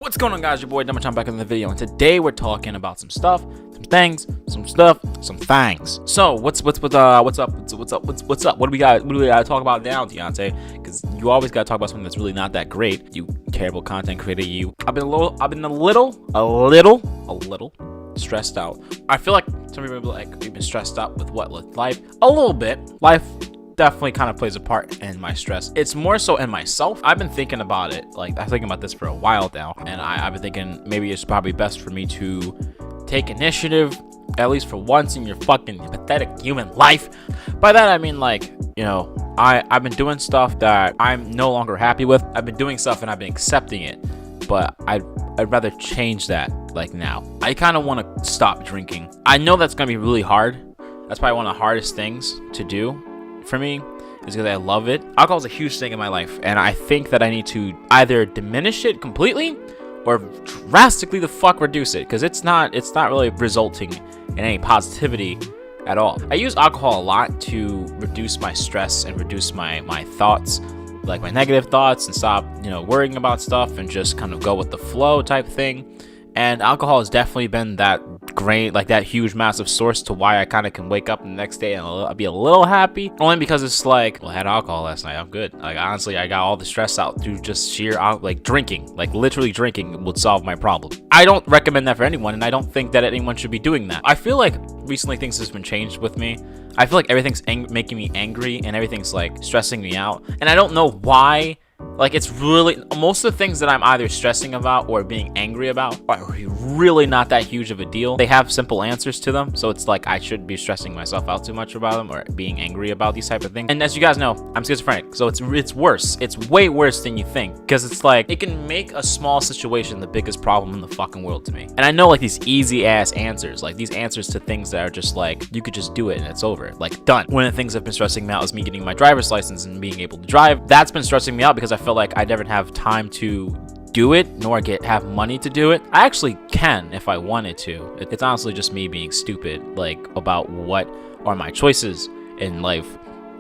What's going on, guys? Your boy Dumberton back in the video, and today we're talking about some stuff, some things, some stuff, some things. So what's up? What do we got? What do we got to talk about now, Deontay? Because you always got to talk about something that's really not that great. You terrible content creator, you. I've been a little stressed out. I feel like some people like we've been stressed out with what, with life a little bit. Life definitely kind of plays a part in my stress. It's more so in myself. I've been thinking about it, like I'm thinking about this for a while now, and I've been thinking maybe it's probably best for me to take initiative, at least for once in your fucking pathetic human life. By that I mean, like, you know, I've been doing stuff that I'm no longer happy with. I've been doing stuff and I've been accepting it, but I'd rather change that, like, now. I kind of want to stop drinking. I know that's gonna be really hard. That's probably one of the hardest things to do for me, is because I love it. Alcohol is a huge thing in my life, and I think that I need to either diminish it completely or drastically the fuck reduce it, because it's not really resulting in any positivity at all. I use alcohol a lot to reduce my stress and reduce my thoughts, like my negative thoughts, and stop, you know, worrying about stuff and just kind of go with the flow type thing. And alcohol has definitely been that great, like that huge massive source to why I kind of can wake up the next day and I'll be a little happy, only because it's like, well, I had alcohol last night, I'm good. Like, honestly, I got all the stress out through just sheer like drinking. Like, literally drinking would solve my problem. I don't recommend that for anyone, and I don't think that anyone should be doing that. I feel like recently things has been changed with me. I feel like everything's making me angry, and everything's like stressing me out, and I don't know why. Like, it's really, most of the things that I'm either stressing about or being angry about are really not that huge of a deal. They have simple answers to them, so it's like I shouldn't be stressing myself out too much about them or being angry about these type of things. And as you guys know, I'm schizophrenic, so it's worse. It's way worse than you think, because it's like it can make a small situation the biggest problem in the fucking world to me. And I know, like, these easy ass answers, like these answers to things that are just like, you could just do it and it's over, like, done. One of the things that have been stressing me out is me getting my driver's license and being able to drive. That's been stressing me out because I feel like I never have time to do it, nor have money to do it. I actually can if I wanted to. It's honestly just me being stupid, like, about what are my choices in life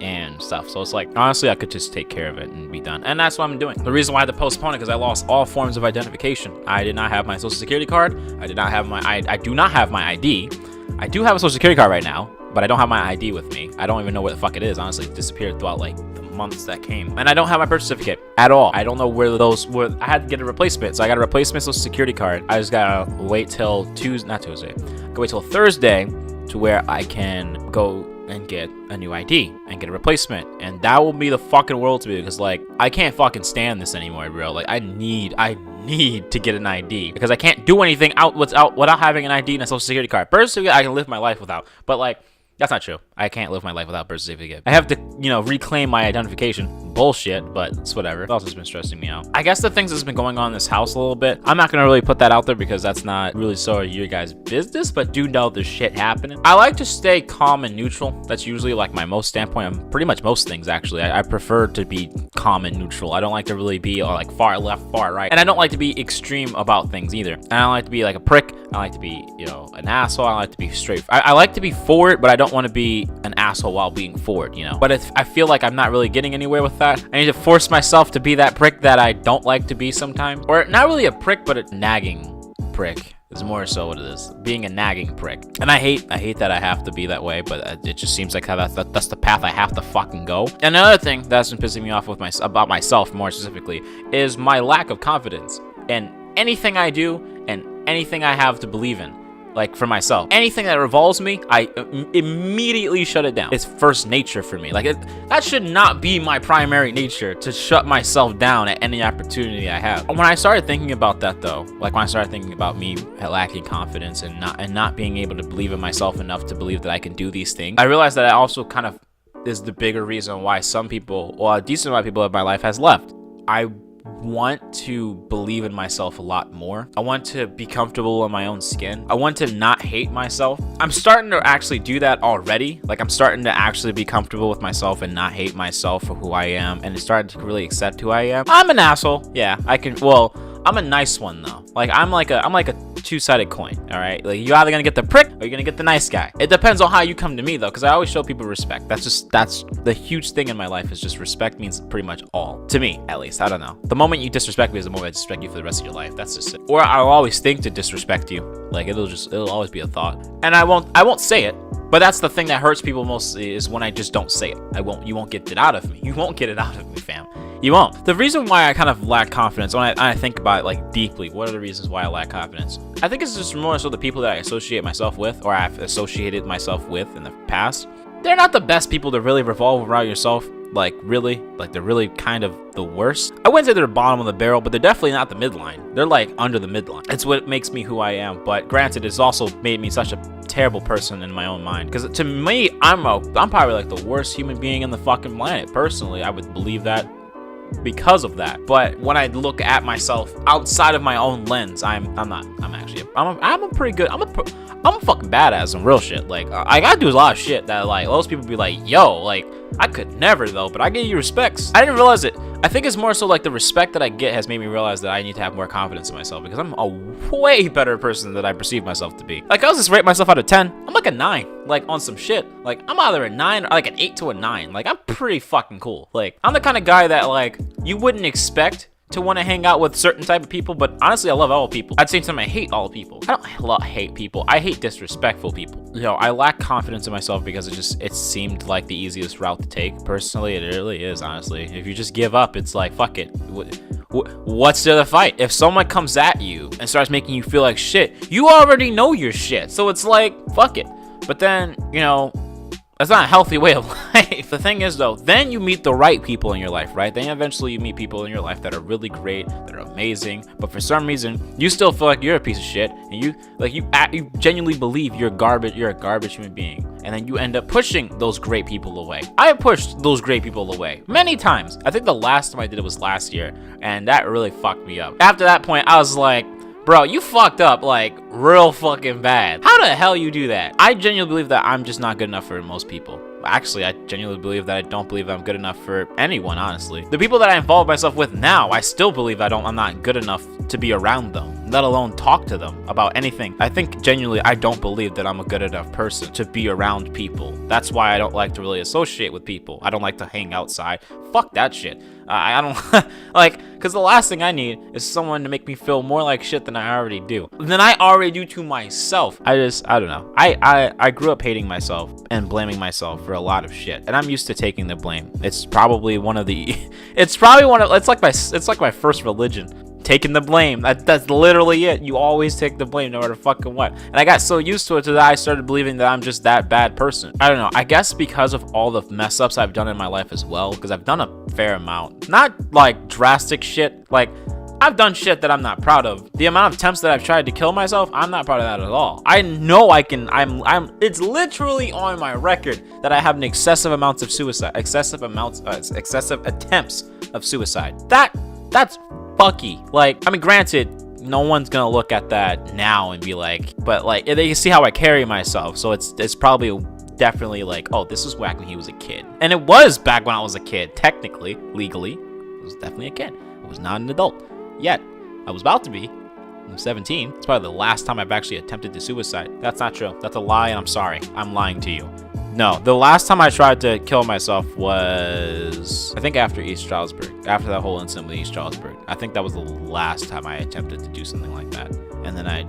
and stuff. So it's like, honestly, I could just take care of it and be done. And that's what I'm doing. The reason why I had to postpone it, because I lost all forms of identification. I did not have my social security card. I do not have my ID. I do have a social security card right now, but I don't have my ID with me. I don't even know where the fuck it is. Honestly, it disappeared throughout, like, the months that came. And I don't have my birth certificate at all. I don't know where those were. I had to get a replacement, so I got a replacement social security card. I just gotta wait till not Tuesday. I gotta wait till Thursday to where I can go and get a new ID and get a replacement, and that will be the fucking world to me, because, like, I can't fucking stand this anymore, bro. Like, I need to get an ID, because I can't do anything without having an ID and a social security card. Birth certificate I can live my life without, but, like, that's not true. I can't live my life without birth certificate. I have to, you know, reclaim my identification. Bullshit, but it's whatever. It also has been stressing me out. I guess the things that's been going on in this house a little bit, I'm not gonna really put that out there because that's not really so your guys' business, but do know there's shit happening. I like to stay calm and neutral. That's usually, like, my most standpoint on pretty much most things, actually. I prefer to be calm and neutral. I don't like to really be, like, far left, far right. And I don't like to be extreme about things either. And I don't like to be like a prick. I like to be, you know, an asshole. I like to be straight. I like to be forward, but I don't want to be an asshole while being forward, you know. But if I feel like I'm not really getting anywhere with that, I need to force myself to be that prick that I don't like to be sometimes. Or not really a prick, but a nagging prick is more so what it is. Being a nagging prick. And I hate that I have to be that way, but it just seems like how that's the path I have to fucking go. And another thing that's been pissing me off with about myself, more specifically, is my lack of confidence in anything I do and anything I have to believe in. Like, for myself, anything that revolves me, I immediately shut it down. It's first nature for me. Like, that should not be my primary nature, to shut myself down at any opportunity I have. When I started thinking about that, though, like when I started thinking about me lacking confidence and not being able to believe in myself enough to believe that I can do these things, I realized that I also kind of is the bigger reason why some people, or a decent amount of people in my life, has left. I want to believe in myself a lot more. I want to be comfortable in my own skin. I want to not hate myself. I'm starting to actually do that already. Like, I'm starting to actually be comfortable with myself and not hate myself for who I am, and starting to really accept who I am. I'm an asshole. Yeah, I can, well, I'm a nice one though. Like I'm like a two-sided coin. All right, like you're either gonna get the prick or you're gonna get the nice guy. It depends on how you come to me though, because I always show people respect. That's the huge thing in my life is just respect means pretty much all to me, at least. I don't know. The moment you disrespect me is the moment I disrespect you for the rest of your life. That's just it. Or I'll always think to disrespect you. Like it'll always be a thought, and I won't say it. But that's the thing that hurts people mostly is when I just don't say it. You won't get it out of me. You won't get it out of me, fam. You won't. The reason why I kind of lack confidence, when I think about it like deeply, what are the reasons why I lack confidence? I think it's just more so the people that I associate myself with, or I've associated myself with in the past. They're not the best people to really revolve around yourself. Like really, like they're really kind of the worst. I wouldn't say they're the bottom of the barrel, but they're definitely not the midline. They're like under the midline. It's what makes me who I am. But granted, it's also made me such a terrible person in my own mind. Because to me, I'm probably like the worst human being in the fucking planet. Personally, I would believe that because of that. But when I look at myself outside of my own lens, I'm a pretty good. I'm a fucking badass and real shit. Like I gotta do a lot of shit that like those people be like, yo, like I could never though, but I give you respects. I didn't realize it. I think it's more so like the respect that I get has made me realize that I need to have more confidence in myself because I'm a way better person than I perceive myself to be. Like I'll just rate myself out of 10. I'm like a 9, like on some shit. Like I'm either a 9 or like an 8 to a 9. Like I'm pretty fucking cool. Like I'm the kind of guy that like you wouldn't expect to want to hang out with certain type of people, but honestly I love all people. At the same time I hate all people. I don't hate people. I hate disrespectful people. You know, I lack confidence in myself because it seemed like the easiest route to take. Personally, it really is, honestly. If you just give up, it's like fuck it. What's there to fight? If someone comes at you and starts making you feel like shit, you already know you're shit. So it's like fuck it. But then, you know, that's not a healthy way of life. The thing is though, then you meet the right people in your life, right? Then eventually you meet people in your life that are really great, that are amazing, but for some reason you still feel like you're a piece of shit, and you genuinely believe you're garbage. You're a garbage human being, and then you end up pushing those great people away. I have pushed those great people away many times. I think the last time I did it was last year, and that really fucked me up. After that point, I was like, bro, you fucked up like real fucking bad. How the hell you do that? I genuinely believe that I'm just not good enough for most people. Actually, I genuinely believe that I don't believe I'm good enough for anyone, honestly. The people that I involve myself with now, I still believe I'm not good enough to be around them, let alone talk to them about anything. I think genuinely I don't believe that I'm a good enough person to be around people. That's why I don't like to really associate with people. I don't like to hang outside. Fuck that shit. I don't like, because the last thing I need is someone to make me feel more like shit than I already do. Than I already do to myself. I don't know. I grew up hating myself and blaming myself for a lot of shit, and I'm used to taking the blame. It's probably it's like my first religion. Taking the blame. That's literally it. You always take the blame no matter fucking what. And I got so used to it that I started believing that I'm just that bad person. I don't know. I guess because of all the mess ups I've done in my life as well, because I've done a fair amount. Not like drastic shit. Like I've done shit that I'm not proud of. The amount of attempts that I've tried to kill myself, I'm not proud of that at all. I know I can. It's literally on my record that I have an excessive attempts of suicide. That's fucky. Like, I mean, granted, no one's gonna look at that now and be like, but like they see how I carry myself, so it's probably definitely like, oh, this was back when he was a kid. And it was back when I was a kid. Technically, legally, it was definitely a kid. I was not an adult yet. I was about to be. I'm 17. It's probably the last time I've actually attempted to suicide. That's not true. That's a lie, and I'm sorry. I'm lying to you. No, the last time I tried to kill myself was, I think, after East Stroudsburg. After that whole incident with East Stroudsburg. I think that was the last time I attempted to do something like that. And then I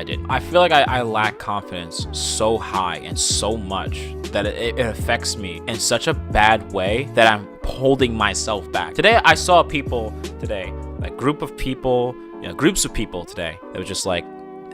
didn't. I feel like I lack confidence so high and so much that it affects me in such a bad way that I'm holding myself back. Today, I saw people today, like groups of people today that were just like,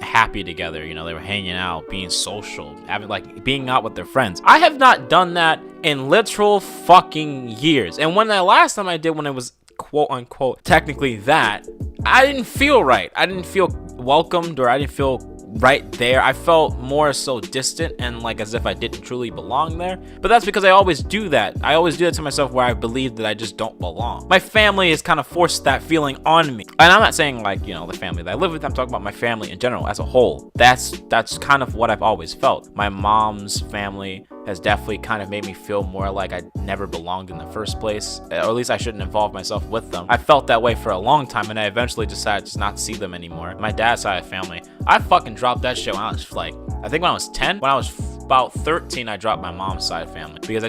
happy together. You know, they were hanging out, being social, having like being out with their friends. I have not done that in literal fucking years. And when the last time I did, when it was quote unquote technically that, I didn't feel right. I didn't feel welcomed, or I didn't feel right there. I felt more so distant and like as if I didn't truly belong there. But that's because I always do that. I always do that to myself, where I believe that I just don't belong. My family has kind of forced that feeling on me. And I'm not saying like, you know, the family that I live with. I'm talking about my family in general as a whole. That's kind of what I've always felt. My mom's family, has definitely kind of made me feel more like I never belonged in the first place, or at least I shouldn't involve myself with them. I felt that way for a long time, and I eventually decided to not see them anymore. My dad's side of the family, I fucking dropped that shit when I was like, I think when I was 10. When I was about 13, I dropped my mom's side of family because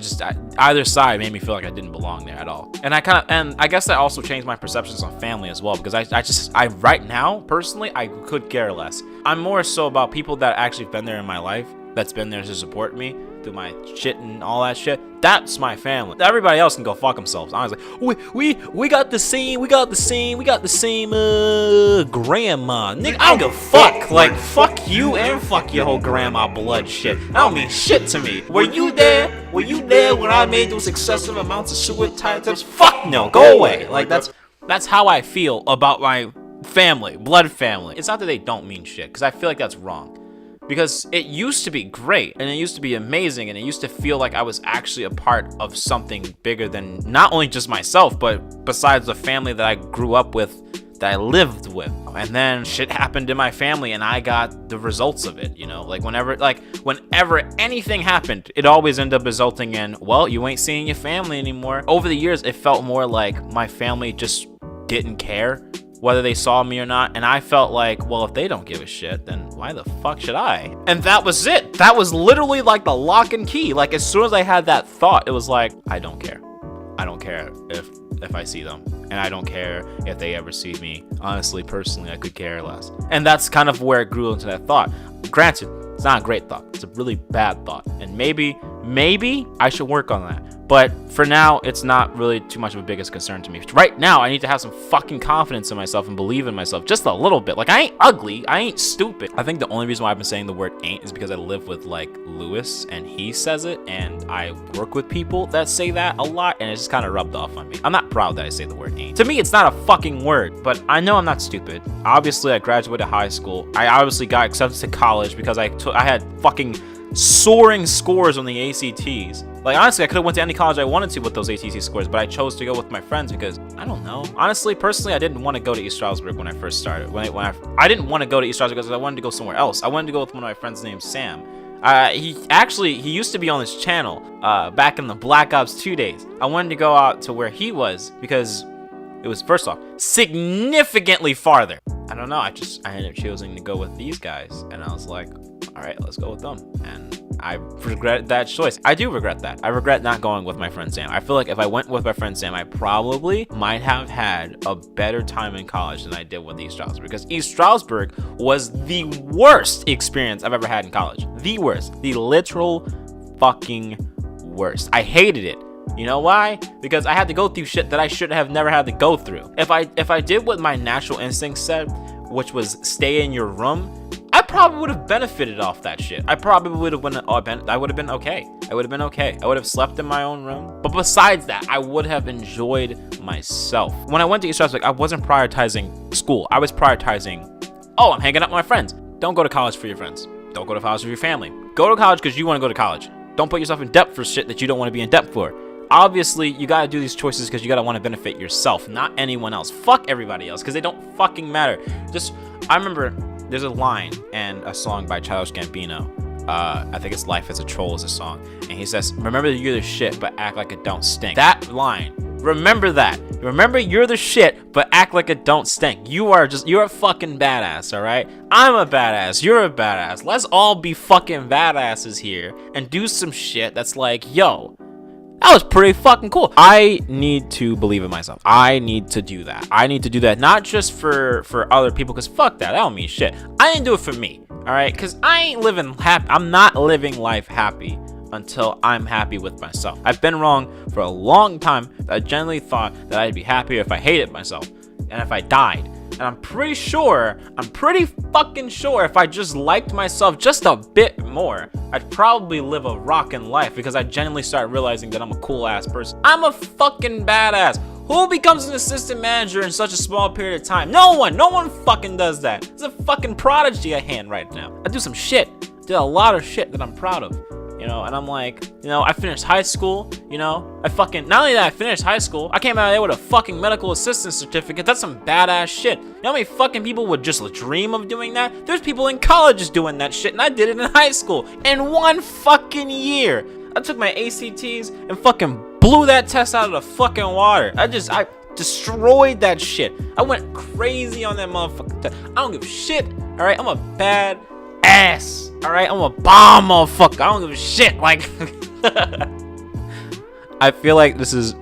either side made me feel like I didn't belong there at all. And I guess that also changed my perceptions on family as well, because I right now, personally, I could care less. I'm more so about people that actually been there in my life, that's been there to support me through my shit and all that shit. That's my family. Everybody else can go fuck themselves. I was like, we got the same grandma. Nigga, I don't give a fuck. Like, fuck you and fuck your whole grandma blood shit. That don't mean shit to me. Were you there? Were you there when I made those excessive amounts of suicide attempts? Fuck no. Go away. Like, that's how I feel about my family, blood family. It's not that they don't mean shit, because I feel like that's wrong. Because it used to be great, and it used to be amazing, and it used to feel like I was actually a part of something bigger than not only just myself, but besides the family that I grew up with, that I lived with. And then shit happened in my family, and I got the results of it, you know? Like, whenever anything happened, it always ended up resulting in, well, you ain't seeing your family anymore. Over the years, it felt more like my family just didn't care whether they saw me or not, and I felt like, well, if they don't give a shit, then why the fuck should I? And that was it. That was literally like the lock and key. Like, as soon as I had that thought, it was like, I don't care. I don't care if I see them, and I don't care if they ever see me. Honestly, personally, I could care less. And that's kind of where it grew into that thought. Granted, it's not a great thought. It's a really bad thought, and maybe I should work on that. But for now, it's not really too much of a biggest concern to me. Right now, I need to have some fucking confidence in myself and believe in myself just a little bit. Like, I ain't ugly. I ain't stupid. I think the only reason why I've been saying the word ain't is because I live with, like, Lewis, and he says it, and I work with people that say that a lot, and it's just kind of rubbed off on me. I'm not proud that I say the word ain't. To me, it's not a fucking word, but I know I'm not stupid. Obviously, I graduated high school. I obviously got accepted to college because I had fucking soaring scores on the ACTs. Like, honestly, I could have went to any college I wanted to with those ACT scores, but I chose to go with my friends because, I don't know. Honestly, personally, I didn't want to go to East Stroudsburg when I first started. I didn't want to go to East Stroudsburg because I wanted to go somewhere else. I wanted to go with one of my friends named Sam. He used to be on this channel back in the Black Ops 2 days. I wanted to go out to where he was because it was, first off, significantly farther. I don't know, I ended up choosing to go with these guys, and I was like, all right, let's go with them. And I regret that choice. I do regret that. I regret not going with my friend Sam. I feel like if I went with my friend Sam, I probably might have had a better time in college than I did with East Stroudsburg, because East Stroudsburg was the worst experience I've ever had in college. The worst. The literal fucking worst. I hated it. You know why? Because I had to go through shit that I should have never had to go through. If I did what my natural instinct said, which was stay in your room, I probably would have benefited off that shit. I probably would have I would have been okay. I would have been okay. I would have slept in my own room. But besides that, I would have enjoyed myself. When I went to East Stroudsburg, I wasn't prioritizing school. I was prioritizing, I'm hanging out with my friends. Don't go to college for your friends. Don't go to college for your family. Go to college because you want to go to college. Don't put yourself in debt for shit that you don't want to be in debt for. Obviously, you gotta do these choices because you gotta want to benefit yourself, not anyone else. Fuck everybody else, because they don't fucking matter. I remember there's a line in a song by Childish Gambino. I think it's Life as a Troll is a song. And he says, remember that you're the shit, but act like it don't stink. That line, remember that. Remember you're the shit, but act like it don't stink. You're a fucking badass, alright? I'm a badass, you're a badass. Let's all be fucking badasses here and do some shit that's like, yo, that was pretty fucking cool. I need to believe in myself. I need to do that. I need to do that not just for other people, because fuck that. That don't mean shit. I didn't do it for me, all right? Because I ain't living happy. I'm not living life happy until I'm happy with myself. I've been wrong for a long time. I generally thought that I'd be happier if I hated myself and if I died. And I'm pretty fucking sure if I just liked myself just a bit more, I'd probably live a rockin' life, because I genuinely start realizing that I'm a cool ass person. I'm a fucking badass. Who becomes an assistant manager in such a small period of time? No one fucking does that. It's a fucking prodigy at hand right now. I do some shit. Did a lot of shit that I'm proud of. You know, and I'm like, I finished high school, not only that I finished high school, I came out of there with a fucking medical assistant certificate. That's some badass shit. You know how many fucking people would just dream of doing that? There's people in colleges doing that shit, and I did it in high school in 1 fucking year. I took my ACTs and fucking blew that test out of the fucking water. I destroyed that shit. I went crazy on that motherfucking test. I don't give a shit. All right, I'm a bad ass. All right, I'm a bomb motherfucker. I don't give a shit. Like, I feel like this is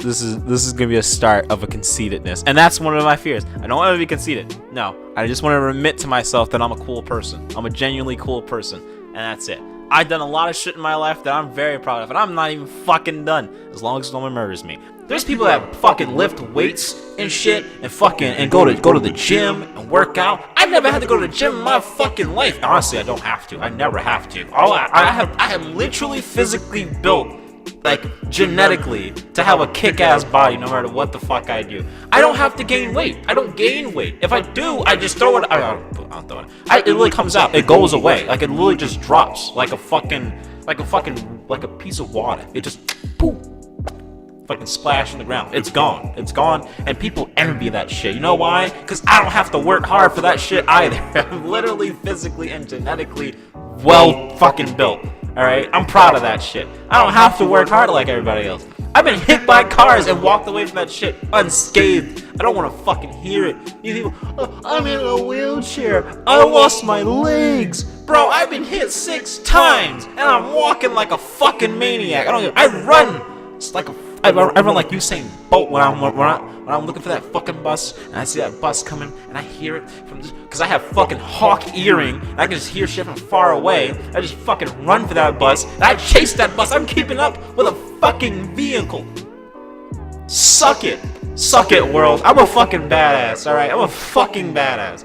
gonna be a start of a conceitedness, and that's one of my fears. I don't want to be conceited. No, I just want to admit to myself that I'm a cool person. I'm a genuinely cool person, and that's it. I've done a lot of shit in my life that I'm very proud of, and I'm not even fucking done as long as no one murders me. There's people that fucking lift weights and shit and go to the gym and work out. I've never had to go to the gym in my fucking life. Honestly, I don't have to. I never have to. I am literally physically built, like genetically, to have a kick-ass body no matter what the fuck I do. I don't have to gain weight. I don't gain weight. If I do, I just throw it. I don't throw it. It literally comes out. It goes away. Like it literally just drops like a piece of water. It just poof. Fucking splash in the ground. It's gone. It's gone. And people envy that shit. You know why? Because I don't have to work hard for that shit either. I'm literally physically and genetically well fucking built. Alright? I'm proud of that shit. I don't have to work hard like everybody else. I've been hit by cars and walked away from that shit unscathed. I don't want to fucking hear it. These people, oh, I'm in a wheelchair. I lost my legs. Bro, I've been hit 6 times and I'm walking like a fucking maniac. I run. It's like I run like Usain Bolt when I'm looking for that fucking bus, and I see that bus coming, and I hear it from because I have fucking hawk earring, and I can just hear shit from far away. I just fucking run for that bus, and I chase that bus. I'm keeping up with a fucking vehicle. Suck it, world. I'm a fucking badass. All right, I'm a fucking badass.